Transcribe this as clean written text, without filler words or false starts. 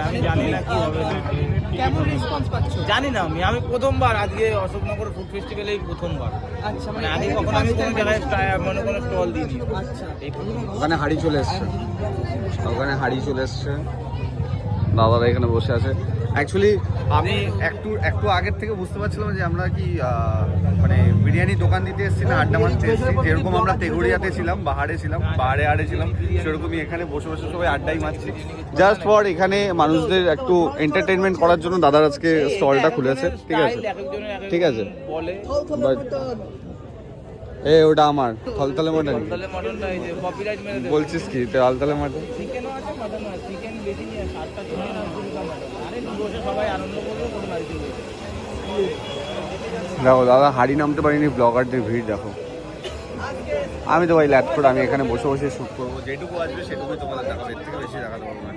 আমি জানি না কি হবে। কেমন রেসপন্স পাচ্ছ? জানি না আমি প্রথমবার আজকে অশোকনগর ফুড ফেস্টিভ্যালেই প্রথমবার। আচ্ছা, মানে আগে কখনো আমি কোনো জায়গায় মানে কোনো স্টল দিইনি। আচ্ছা, এই প্রথম। ওখানে হাড়ি চলে এসছে, ওখানে হাড়ি চলে এসছে, দাদারা এখানে বসে আছে। অ্যাকচুয়ালি আমি একটু আগের থেকে বুঝতে পারছিলাম যে আমরা কি মানে বিরিয়ানি দোকান দিতে এসেছি না আড্ডা মারতে এসেছি। যেরকম আমরা তেগুড়িয়াতে ছিলাম, বাহারে ছিলাম, সেরকমই এখানে বসে বসে সবাই আড্ডাই মারছি। জাস্ট ফর এখানে মানুষদের একটু এন্টারটেনমেন্ট করার জন্য দাদার আজকে স্টলটা খুলেছে। ঠিক আছে, ঠিক আছে। বলে এ ওটা আমার থলথলে মাটন। তাহলে মটনটা এই যে কপিরাইট মেরে দেবে। বলছিস কি থলথলে মাটন? চিকেনও আছে মটনও আছে। চিকেন বেশি নিয়ে 7টা চিকেন আর 2টা মটন। আরে বসে সবাই আনন্দ করবে, কোনো বাড়িতে গিয়ে। দেখো দাদা হাড়ি নামতে পারিনি, ব্লগারদের ভিড় দেখো। আমি তো ভাই ল্যাপটপ, আমি এখানে বসে বসে শ্যুট করবো, যেটুকু আসবে সেটুকুই তোমাদের দেখাবো, এর থেকে বেশি দেখাতে পারবো না।